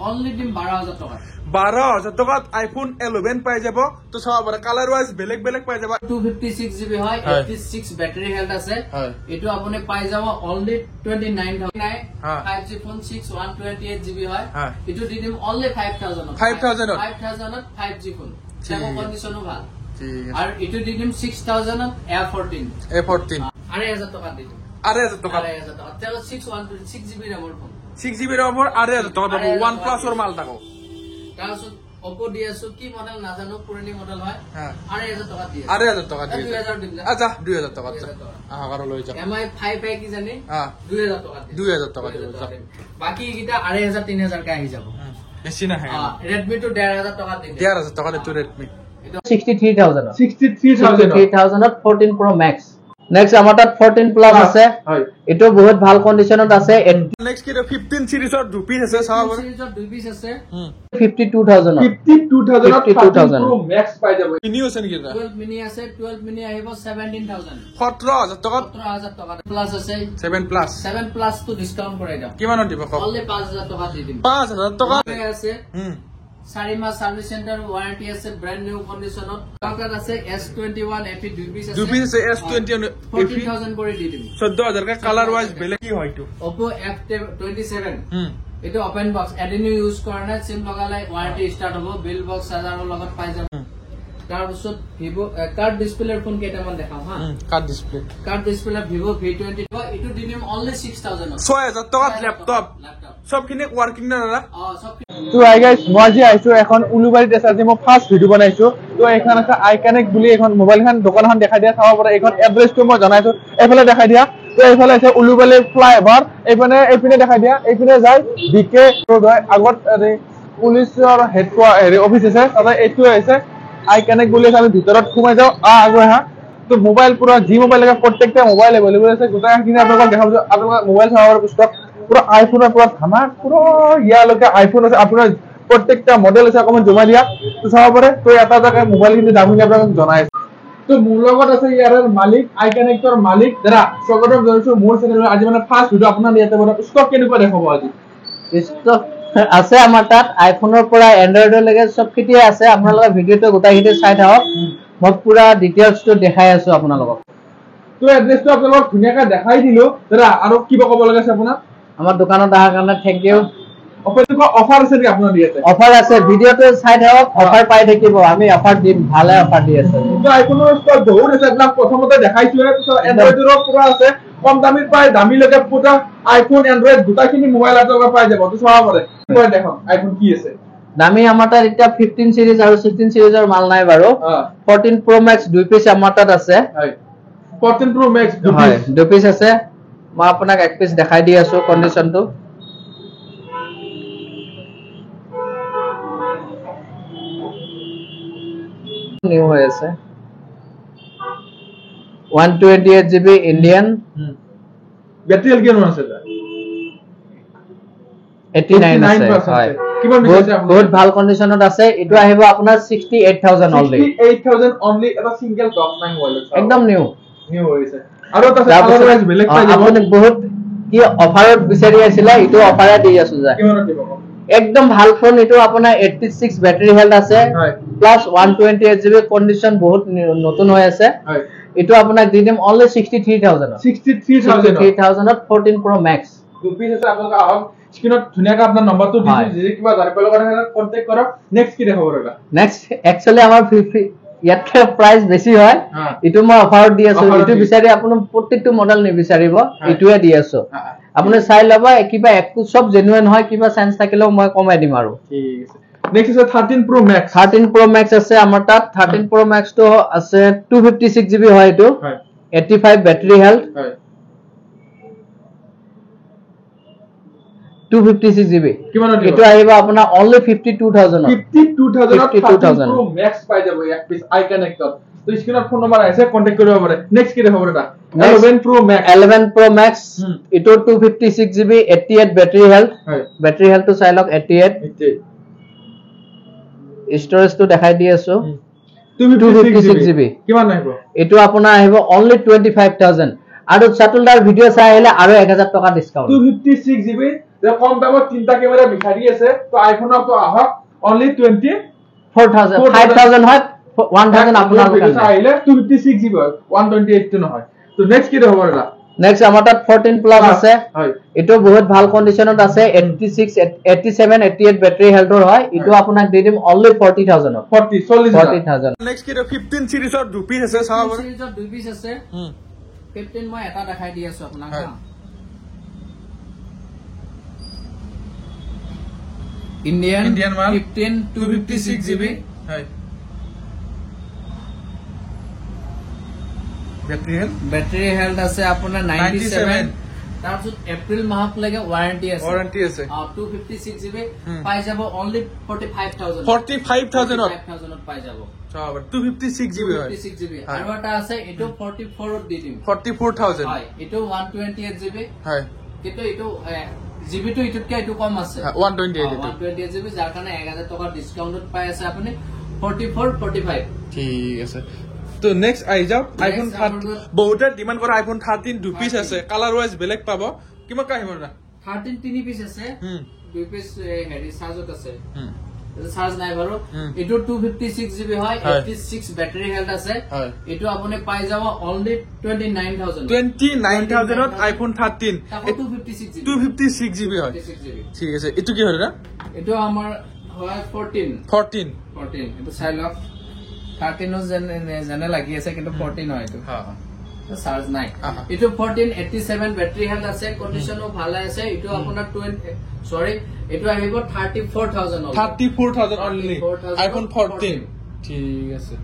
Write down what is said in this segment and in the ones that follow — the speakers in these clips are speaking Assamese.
অনলি দিম 12000 টাকা 12000 টাকাত আইফোন 11 পাই যাব তো চাব পাৰা কালাৰ ওয়াইজ বেলেগ বেলেগ পাই যাব 256 জিবি হয় 86 ব্যাটারি হেলথ আছে এটো আপুনি পাই যাব অনলি 29000 5G ফোন 6 128 জিবি হয় এটো দি দিম অনলি 5000 5G ফোন চেক কন্ডিশনো ভাল আর এটো দি দিম 6000 A14 8000 টাকা দি দিম 8000 টাকা তেল 6 জিবি র্যামের ফোন 6 জিবি র্যামের 8000 টাকা পাবো OnePlus এর মাল থাকো তারপর Oppo DSO কি মডেল না জানো পুরনো মডেল হয় 8000 টাকা দিয়ে 8000 টাকা দিয়ে 2000 দিন আচ্ছা 2000 টাকা আহা কারো লই যাও MI 5 কি জানি 2000 টাকা দিয়ে 2000 টাকা দিয়ে বাকি কিটা 8000 3000 কা আহি যাব বেশি না হ্যাঁ Redmi তো 1500 টাকা দিয়ে 1500 টাকা দিয়ে Redmi 63000 14 Pro Max নেক্সট আমার তাত 14 প্লাস আছে এটো বহুত ভাল কন্ডিশনত আছে নেক্সট কি 15 সিৰিজৰ দুই পিস আছে চাও সিৰিজৰ দুই পিস আছে 52000 Pro Max পাই যাব মিনি আছে নেকি 12 মিনি আছে 12 মিনি আহিব 17000 17000 টাকা 17000 টাকা প্লাস আছে 7 প্লাস তো ডিসকাউন্ট কৰাই দাও কিমানত দিব অনলি 5000 টাকা দি দিম 5000 টাকা আছে 4 মাস সার্ভিস সেন্টার ওয়ারেন্টি আছে ব্র্যান্ড নিউ কন্ডিশনত কাকাত আছে S21 FE দুই পিস আছে S21 14000 করে দি দিম 14000 কা কালার ওয়াইজ বেলে কি হয়তো Oppo F27 এটো ওপেন বক্স এডিনো ইউজ করনা সিম লগালে ওয়ারেন্টি স্টার্ট হবো বিল বক্স হাজাৰৰ লগত পাই যাব তাৰ পিছত Vivo কাৰ্ড ডিসপ্লেৰ ফোন কেটামান দেখাও হা কার্ড ডিসপ্লে Vivo V20 এটো দি দিম অনলি 6000 6000 টাকা ল্যাপটপ সবখিনি ওয়ার্কিং না দাদা সব তো হাই গাইস মই আজি আইছো এখন উলুবাৰীত আছে আজি মই ফার্স্ট ভিডিও বনাইছো তো এখন আছে আইকনিক বুলি এখন মোবাইলখন দোকানখন দেখাই দিয়া চাব পৰা এখন এড্ৰেছটো মই জনাইছো এফালে দেখাই দিয়া তো এফালে আছে উলুবাৰী ফ্লাইওভাৰ এইপিনে দেখাই দিয়া এইপিনে যায় বিকে ৰোড হয় আগত পুলিচৰ হেডকোয়াৰ্টাৰ অফিস আছে তাতে এইটো আছে আইকনিক বুলি আমি ভিতৰত সোমাই যাও আগুৱাই হা তো মোবাইল পুৰা জি মোবাইল লাগে প্ৰত্যেকটা মোবাইল अवेलेबल আছে গোটাখিনি আপোনালোকক দেখাব আপোনালোক মোবাইল চাবৰ পিছত পুৰো আইফোনেৰ পুৰো ধামাক পুৰো ইয়ালৈকে আইফোন আছে আপোনাৰ প্ৰত্যেকটা মডেল আছে অকমান জমা দিয়া তো চাব পাৰে তো এটা জায়গায় মোবাইল কিন্তু দামী আপোনাক জনাই তো মোৰ লগত আছে ইয়াৰ মালিক আইকনিকৰ মালিক দাদা স্বাগতম জনাইছো মোৰ চেনেলত আজি মানে ফাৰ্স্ট ভিডিও আপোনাৰ ইয়াতে বনা স্টক কেনেকুৱা দেখাব আজি স্টক আছে আমাৰ তাত আইফোনৰ পৰা এন্ড্ৰইডৰ লৈকে সব কিটি আছে আপোনালোকে ভিডিওটো গোটাইতে চাই থাকক মই পুরা ডিটেইলসটো দেখাই আছো আপোনালোকক তো এড্ৰেছটো আপোনালোকক ধুনিয়াকৈ দেখাই দিলো দাদা আৰু কিবা ক'ব লগা আছে আপোনাৰ আমাৰ দোকানত আহাৰ কাৰণে থ্যাংক ইউ অফার আছে কি আপনার দিয়েছে অফার আছে ভিডিওতে চাই থাকক অফার পাই থাকিব আমি অফার দিম ভালে অফার দি আছে কিন্তু আইফোনৰ স্টক বহুত আছে আপোনাক প্ৰথমতে দেখাইছো তো এন্ড্ৰইডৰ পুৰা আছে কম দামীৰ পাই দামী লৈকে পুৰা আইফোন এন্ড্ৰইড দুটাখিনি মোবাইল আপোনালোকে পাই যাব তো চাব পাৰে মই দেখক আইফোন কি আছে দামী আমাৰ তাত এটা 15 সিৰিজ আৰু 16 সিৰিজৰ মাল নাই বাৰু 14 Pro Max দুই পিস আমাৰ তাত আছে 14 Pro Max দুই পিস আছে মই আপোনাক এক পিস দেখাই দি আছো কন্ডিশনটো নিউ হৈ আছে 128 GB ইন্ডিয়ান ব্যাটারি হেলথ কেমন আছে 89 আছে হয় কিমান আছে আপোনাৰ বহুত ভাল কন্ডিশনত আছে এটো আহিব আপোনাৰ 68000 অনলি 68000 অনলি এটা সিঙ্গেল বক্স নাই মোবাইল একদম নিউ হৈছে আৰু এটা কালাৰ ওয়াইজ বেলেগ পাই যাব আপুনি বহুত কি অফাৰত বিচাৰি আছিলা এটো অফাৰে দি আছো যা কিমানত দিব একদম ভাল ফোন এটো আপোনাৰ 86 ব্যাটারি হেলথ আছে প্লাস 128 GB কন্ডিশন বহুত নতুন হৈ আছে এটো আপোনাক দি দিম অনলি 63000 14 Pro Max দুপিস আছে আপোনাক আহক স্ক্রিনত ধুনিয়াকৈ আপোনাৰ নম্বৰটো দিছো যে কিবা জানিবলৈ কাৰণে কন্টাক্ট কৰক নেক্সট কি দেখাব ৰগা নেক্সট একচুয়ালি আমাৰ ইয়াতকে প্ৰাইস বেছি হয় এটো মই অফাৰত দি আছো এটো বিচাৰি আপুনি প্ৰত্যেকটো মডেল নিবিচাৰিব এটোৱে দি আছো আপুনি চাই লবা কিবা একটো সব জেনুইন হয় কিবা সেন্স থাকিলেও মই কমাই দিম আৰু ঠিক আছে নেক্সট আছে 13 Pro Max 13 Pro Max আছে আমাৰ তাত 13 Pro Max তো আছে 256 GB হয় এটো 85 ব্যাটারি হেলথ 256 GB কিমানত এটো আহিব আপোনাৰ only 52000 52000 Pro Max পাই যাব এক পিস আইকনিকত তো স্ক্রিনত ফোন নাম্বার আছে কন্টাক্ট কৰিব পাৰে নেক্সট কি দেখাব এটা 11 Pro Max এটো 256 GB 88 ব্যাটারি হেলথ তো চাই লওক 88 স্টোরেজ তো দেখাই দি আছো 256 GB কিমান আহিব এটো আপোনাৰ আহিব only 25000 আৰু চাটুলদাৰ ভিডিও চাই আহিলে আৰু 1000 টকা ডিসকাউন্ট 256 GB যে কম দামত তিনটা ক্যামেৰা বিচাৰি আছে তো আইফোনৰ তো আহক অনলি 4000 5000 হয় 1000 আপোনাৰ কাৰণে আহিলে 256 GB 128 টো নহয় তো নেক্সট কি হ'ব দাদা নেক্সট আমাৰ তাত 14 প্লাস আছে হয় এটো বহুত ভাল কন্ডিশনত আছে 86 87 88 ব্যাটারি হেলথৰ হয় এটো আপোনাক দি দিম অনলি 40000 40000 নেক্সট কি 15 সিৰিজৰ দুই পিস আছে চাও 15 সিৰিজৰ দুই পিস আছে 15 মই এটা দেখাই দি আছো আপোনাক ইন্ডিয়ান মাল 15 256 GB হয় ব্যাটারি হেলথ আছে আপোনাৰ 97 তাৰপিছত এপ্ৰিল মাহক লাগে ওয়াৰেন্টি আছে 256 GB পাই যাব অনলি 45000 45000 পাই যাব 256 GB হয় 256 GB আৰু এটা আছে এটো 44 ত দি দিম 44000 হয় এটো 128 GB হয় কিন্তু এটো জিবি তো ইটুতকে এটো কম আছে 128 GB যাৰ কাৰণে 1000 টকা ডিসকাউন্টত পাই আছে আপুনি 44 45 ঠিক আছে তো নেক্সট আই যাও আইফোন 13 বহুতে ডিমান্ড কৰা আইফোন 13 দুই পিস আছে কালার ওয়াইজ বেলেগ পাব কিমান কাহিব না 13 তিনি পিস আছে দুই পিস হেৰি চাৰ্জত আছে চাৰ্জ নাই বাৰু এটো 256 GB হয় 86 ব্যাটারি হেলথ আছে এটো আপুনি পাই যাব অনলি 29000 ত আইফোন 13 256 GB হয় ঠিক আছে এটো কি হয় না এটো আমাৰ হয় 14 এটো চাই লওক 13 জানে লাগি আছে কিন্তু 14 হয় এটো চার্জ নাই এটো 1487 ব্যাটারি হেলথ আছে কন্ডিশনও ভালে আছে এটো আপোনাৰ 20 সৰি এটো আহিব 34000 অনলি আইফোন 14 ঠিক আছে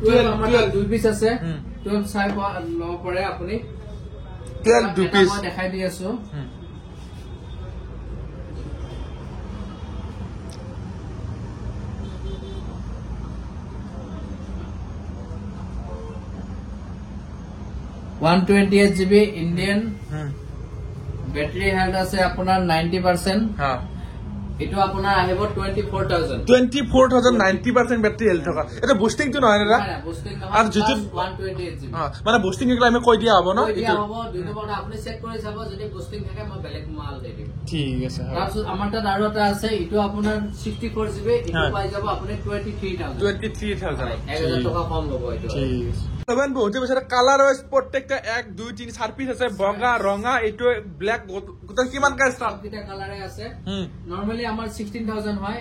12 আমাৰ দুই পিস আছে 12 চাই ল পৰে আপুনি 12 দুই পিস মই দেখাই দি আছো $128 GB ইন্ডিয়ান ব্যাটারি হেলথ আছে আপোনাৰ 90% এটো আপোনাৰ আহিব 24000 90% ব্যাটারি হেলথ থকা এটা বুস্টিং তো নহয় না বুস্টিং আর যেটো 128 GB মানে বুস্টিং এগুলা আমি কই দিয়া হ'ব না এটা হ'ব দুই নম্বৰ আপুনি চেক কৰি চাব যদি বুস্টিং থাকে মই বেলেগ মাল দি দিম ঠিক আছে তাৰপিছত আমাৰ তাত আৰু এটা আছে এটো আপোনাৰ 64 GB এটো পাই যাব আপুনি 23000 1000 টকা কম হ'ব এটো ঠিক আছে তবেন বহুতে বিচাৰে কালার ওয়াইজ প্রত্যেকটা 1 2 3 4 পিস আছে বগা রঙা এটো ব্ল্যাক গোটা কিমান কা স্টার্ট কিটা কালারে আছে নরমালি আমার 16000 হয়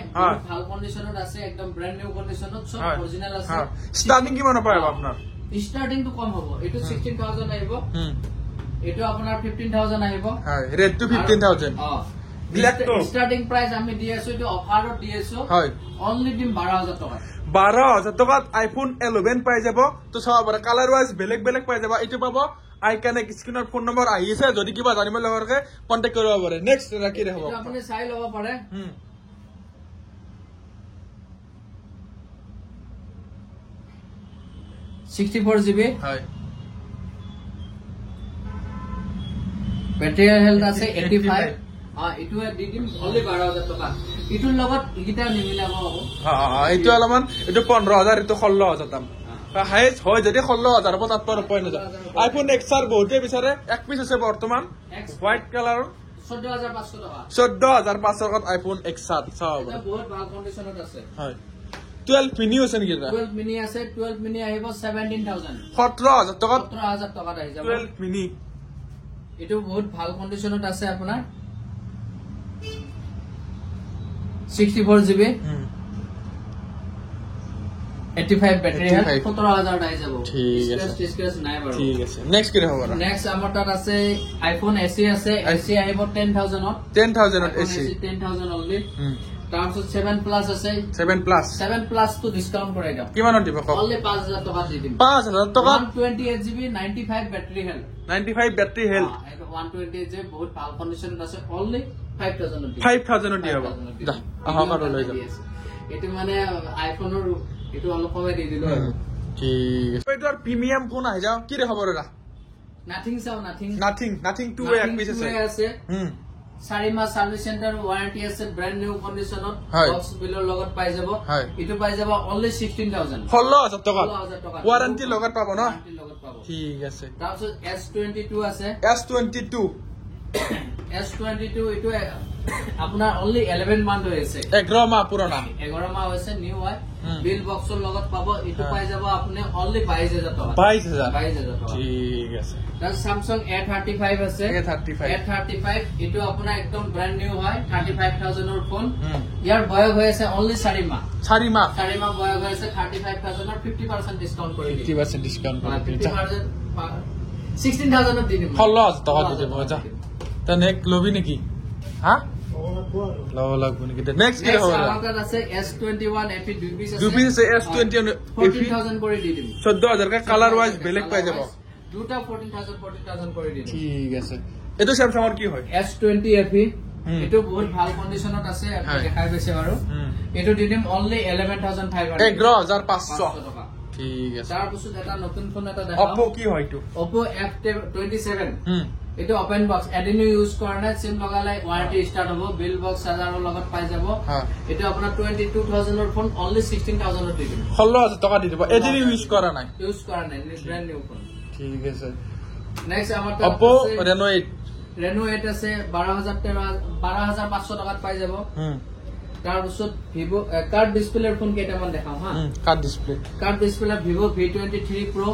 ভাল কন্ডিশনত আছে একদম ব্র্যান্ড নিউ কন্ডিশনত সব অরিজিনাল আছে স্টার্টিং কিমান পাব আপনার স্টার্টিং তো কম হ'ব এটো 16000 আহিব এটো আপোনাৰ 15000 আহিব হয় রেড টু 15000 ব্ল্যাক তো স্টার্টিং প্রাইস আমি দি আছো এটো অফারত দি আছো হয় অনলি দিম 12000 টাকা 12000 টাকাত আইফোন 11 পাই যাব তো সব কালার ওয়াইজ বেলেগ পাই যাব এটো পাব আইকনিক স্ক্ৰিনৰ ফোন নম্বৰ আহিছে যদি কিবা জানিব লগৰকে কন্টাক্ট কৰিব পাৰে নেক্সট ৰাখি দেব আপুনি চাই লব পাৰে 64 GB হয় ব্যাটাৰি হেলথ আছে 85 এটো দি দিম অনলি 12000 টাকা এটোৰ লগত ইটা নিমিলাব এইটো অলপমান এইটো 15000 এইটো 16000 দাম হাইজ হয় যদি 16000 পতাত পৰ পয় না আইফোন XR বহুতে বিচাৰে এক পিস আছে বৰ্তমান হোয়াইট কালাৰ 14500 টাকা 14500 টাকাত আইফোন XR চাও এটা বহুত ভাল কন্ডিশনত আছে হয় 12 মিনি আছে নেকি 12 মিনি আছে 12 মিনি আহিব 17000 17000 টাকাত 17000 টাকাত আহি যাব 12 মিনি এটো বহুত ভাল কন্ডিশনত আছে আপোনাৰ 64 GB 85 ব্যাটাৰি হেলথ 17000 আই যাব ঠিক আছে স্ক্ৰ্যাচ নাই বাৰু ঠিক আছে নেক্সট কি হ'ব নেক্সট আমাৰ তাত আছে আইফোন SE আছে SE আহিব 10000 ত 10000 ত SE 10000 অনলি তাৰপিছত 7 প্লাস আছে 7 প্লাস তো ডিসকাউন্ট কৰাই দাও কিমানত দিব কওক অনলি 5000 টকা দি দিম 5000 টকা 128 GB 95 battery health 95 battery health 128 GB বহুত ভাল কন্ডিশনত আছে অনলি 5000 ত দিব যা আহা মাৰ লৈ যা এটো মানে আইফোনৰ এটো অলপ কমে দি দিলো ঠিক আছে এটো প্ৰিমিয়াম ফোন আহি যাও কি ৰে খবৰ ৰা নাথিং 2 এক পিস আছে 4 মাহ সাৰ্ভিস সেন্টাৰ ওয়াৰেন্টি আছে ব্ৰ্যান্ড নিউ কন্ডিশনত বক্স বিলৰ লগত পাই যাব এটো পাই যাব অনলি 16000 16000 টাকা ওয়ারেন্টি লগত পাব ন ঠিক আছে তাৰপিছত S22 আছে S22 S22 এটো আপোনাৰ only 11 মান্থ হৈছে 11 মাহ পুৰণা 11 মাহ হৈছে নিউ হয় বিল বক্সৰ লগত পাব এটো পাই যাব আপুনি only 22000 টকা 22000 টকা ঠিক আছে তাৰ Samsung A35 আছে A35 এটো আপোনাৰ একদম ব্ৰ্যান্ড নিউ হয় 35000 ৰ ফোন ইয়াৰ বয়স হৈ আছে only 4 মাহ 4 মাহ বয়স হৈ আছে 35000 ৰ 50% ডিসকাউন্ট কৰি দিম 50% ডিসকাউন্ট কৰি দিম 16000 ৰ দি দিম 16000 টকা দি দিব যা তনে লবি নেকি হা লাও লাগব নেকি নেক্সট কি হ'ব আমাৰ আছে S21 FE 2 পিস আছে 2 পিস আছে S21 14000 কৰি দি দিম 14000 কা কালাৰ ওয়াইজ বেলেগ পাই যাব দুটা 14000 কৰি দি দিম ঠিক আছে এটো Samsung ৰ কি হয় S20 FE এটো বহুত ভাল কন্ডিশনত আছে আপনি দেখাই পাইছে বাৰু এটো দি দিম only 11500 11500 টকা ঠিক আছে তাৰ পিছত এটা নতুন ফোন এটা দেখাও Oppo কি হয় এটো Oppo F27 এটো ওপেন বক্স এদিনো ইউজ কৰা সিম লগালে ওয়াৰেন্টি স্টাৰ্ট হ'ব বিল বক্স 1000 ৰ লগত পাই যাব এটো আপোনাৰ 22000 ৰ ফোন only 16000 ৰ দি দিম 16000 টকা দি দিব এদিনো ইউজ কৰা নাই ব্ৰ্যান্ড নিউ ফোন ঠিক আছে নেক্সট আমাৰ Oppo Reno 8 আছে 12500 টাকাত পাই যাব তাৰ পিছত Vivo কাৰ্ড ডিসপ্লেৰ ফোন কেইটামান দেখাও হা card display Vivo V23 Pro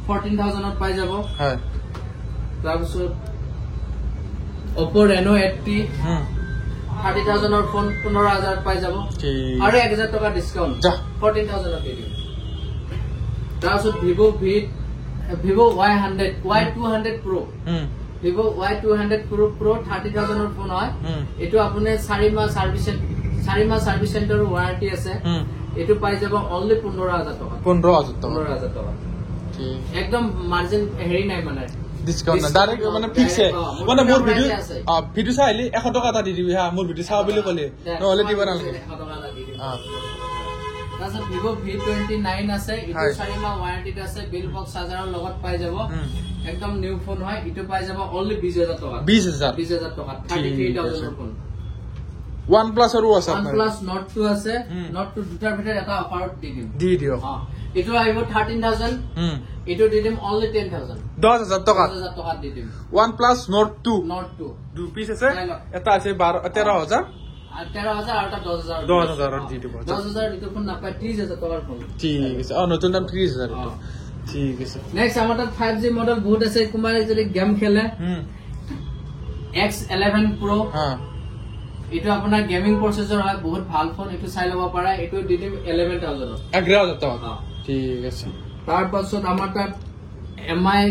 14000 ত পাই যাব হয় তাৰ পিছত Oppo Reno 80 30000 ৰ ফোন 15000 ত পাই যাব আৰু 1000 টকা ডিসকাউন্ট 14000 ত দিম তাৰ পিছত Vivo Y200 Pro Vivo Y200 Pro 30000 ৰ ফোন হয় এটো আপুনি 4 মাহ সাৰ্ভিস সেন্টাৰ ওয়ারেন্টি আছে এটো পাই যাব only 15000 টকা 15000 টকা ঠিক একদম মার্জিন হেৰি নাই মানে ডিসকাউন্ট না ডাইরেক্ট মানে ফিক্স মানে মোর ভিডিও চাইলি 100 টাকা দি দিবি হা মোর ভিডিও চাও বুলি কলে নহলে দিব না 100 টাকা দি দিবি তাছত Vivo V29 আছে এটো 4 মাহ ওয়ারেন্টি আছে বিল বক্স 1000 ৰ লগত পাই যাব একদম নিউ ফোন হয় এটো পাই যাব only 20000 টকা 20000 টকা 33000 ৰ ফোন OnePlus আৰু আছে OnePlus Note 2 আছে Note 2 দুটাৰ ভিতৰত এটা অফাৰত দি দিও এটো আহিব 13000 এটো দি দিম only 10000 টকা দি দিম OnePlus Note 2 দুই পিস আছে এটা আছে 13000 13000 আৰু এটা 10000 দি দিব 10000 এটো ফোন নাপায় 30000 টকাৰ ফোন ঠিক আছে নতুন দাম 30000 এটো ঠিক আছে নেক্সট আমাৰ তাত 5G মডেল বহুত আছে কুমাৰে যদি গেম খেলে X11 Pro এটো আপোনাৰ গেমিং প্ৰসেসৰ হয় বহুত ভাল ফোন এটো চাই লব পাৰা এটো দি দিম 11000 11000 টকা ঠিক আছে তাৰ পাছত আমাৰ তাত MI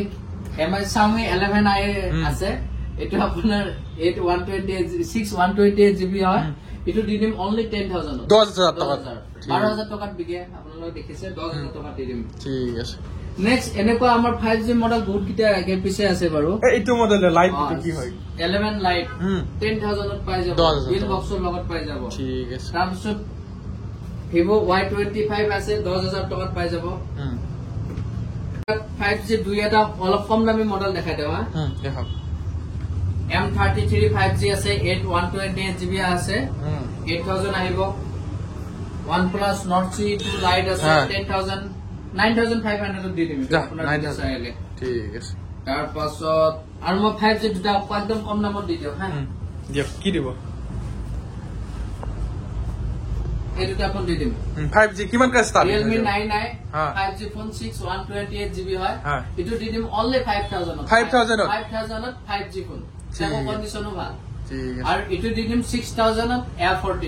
Xiaomi 11i আছে এটো আপোনাৰ 128 GB হয় এটো দি দিম only 10000 10000 টকা 12000 টকাত বিকে আপোনালোকে দেখিছে 10000 টকা দি দিম ঠিক আছে নেক্সট এনেকুৱা আমাৰ 5G মডেল বহুত কিটা আগে পিছে আছে বাৰু এইটো মডেল লাইট এটো কি হয় 11 লাইট 10000 ত পাই যাব বিল বক্সৰ লগত পাই যাব ঠিক আছে তাৰ পিছত Vivo Y25 আছে 10000 টকাত পাই যাব 5G দুই এটা অলপ কম দামী মডেল দেখাই দেবা দেখাও M33 5G আছে 128 GB আছে 8000 আহিব OnePlus Nord C2 Lite আছে 9500 দি দিম আপোনাৰ চাইলে ঠিক আছে তাৰ পাছত আৰু মই 5G দুটা একদম কম দামত দি দিও হা দিয়ক কি দিব এই দুটা ফোন দি দিম 5G কিমান কা start Realme 9i 5G phone 128 GB হয় এটো দি দিম only 5000 ত 5G ফোন সেবা কন্ডিশনও ভাল ঠিক আছে আর এটো দি দিম 6000 ত A14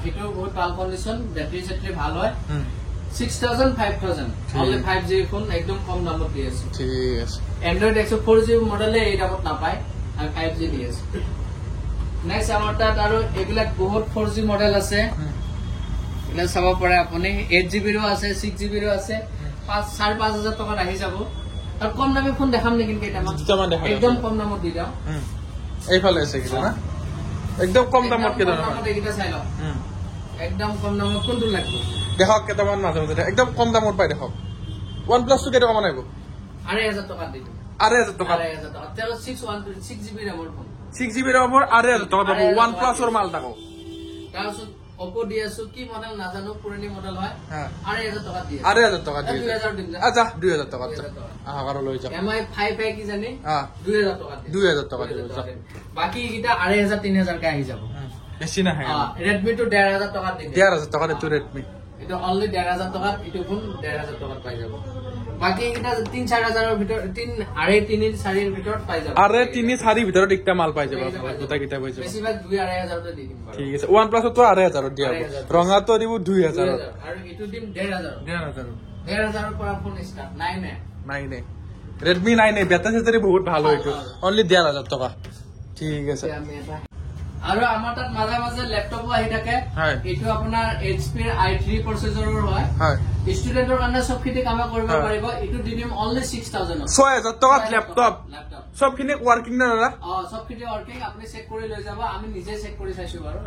এটো বহুত ভাল কন্ডিশন ব্যাটারি সেটলি ভাল হয় 6000 5000 only 5G ফোন একদম কম দামত দি আছে ঠিক আছে Android 104G মডেলে এই দামত না পায় আর 5G দি আছে নেক্সট আমাৰ তাত আৰু এবিলাক বহুত 4G মডেল আছে এটা চাব পাৰে আপুনি 8GB ৰো আছে 6GB ৰো আছে 5,500 টকা আহি যাব আৰু কম দামী ফোন দেখাম নেকি কেইটামান একদম কম দামত দি দাও এইফালে আছে কি না একদম কম দামত কেইটা দাম এইটা চাই লও একদম কম দামত কোনটো লাগিব দেখক কেইটামান মাঝে মাঝে একদম কম দামত পাই দেখক OnePlus টো কেইটা কম আইব 2,500 টকা দি দিম 2,500 টকা 2,500 টকা তেল 6GB RAM phone 6GB RAM 2,500 টকা পাবো OnePlus ওর মাল দেখো তাৰপিছত Oppo দি আছো কি মডেল নাজানো পুৰণি মডেল হয় 8000 টকা দি আছে 8000 টকা দি 2000 দিম আচ্ছা 2000 টকা আহাকার লৈ যাও MI 5 কি জানি 2000 টকা 2000 টকা দিব বাকি কিটা 8000 3000 কে আহি যাব বেছি না হয় Redmi to 1500 টকা দি 1500 টাকা তো Redmi এটা অনলি 1500 টাকা ইটো ফোন 1500 টাকা পাই যাব বাকি কিটা 3-4000 এর ভিতর 3.5-4 এর ভিতর পাই যাব আরে 3-4 ভিতর একটা মাল পাই যাব দুটা কিটা পাই যাব বেশিরভাগ 2-2500 তে দি দিম ঠিক আছে OnePlus তো 8000 দিয়া রঙা তো দিব 2000 আর ইটো দিম 1500 এর পর ফোন স্টার্ট 9 Redmi 9 ব্যাটারি বহুত ভালো হইতো অনলি 1500 টাকা ঠিক আছে আৰু আমাৰ তাত মাজে মাজে ল্যাপটপ আহি থাকে এটো আপোনাৰ HP এৰ i3 প্ৰচেছৰৰ হয় ষ্টুডেন্টৰ কাৰণে সবখিনি কাম কৰিব পাৰিব এটো দিম অনলি 6000 6000 টাকা ল্যাপটপ সবখিনি ওয়াৰ্কিং না দাদা সবখিনি ওয়াৰ্কিং আপনি চেক কৰি লৈ যাব আমি নিজে চেক কৰি চাইছো বাৰু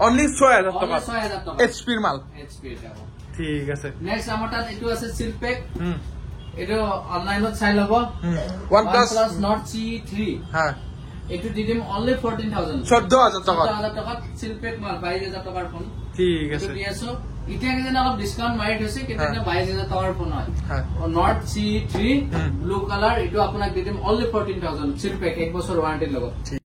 অনলি 6000 টাকা 6000 টাকা HP এৰ মাল HP এৰ টাকা ঠিক আছে নেক্সট আমাৰ তাত এটো আছে সিলপেক এটো অনলাইনত চাই লব OnePlus Nord C3 এটো দিম অনলি 14000 14000 টাকা সিলপেক মাল 22000 টাকাৰ ফোন ঠিক আছে দি আছো ইতিয়া যেন অলপ ডিসকাউন্ট মাৰি থৈছে কিন্তু 22000 টাকাৰ ফোন হয় Nord C3 ব্লু কালাৰ এটো আপোনাক দিম অনলি 14000 সিলপেক 1 বছৰ ওয়াৰেন্টি লগত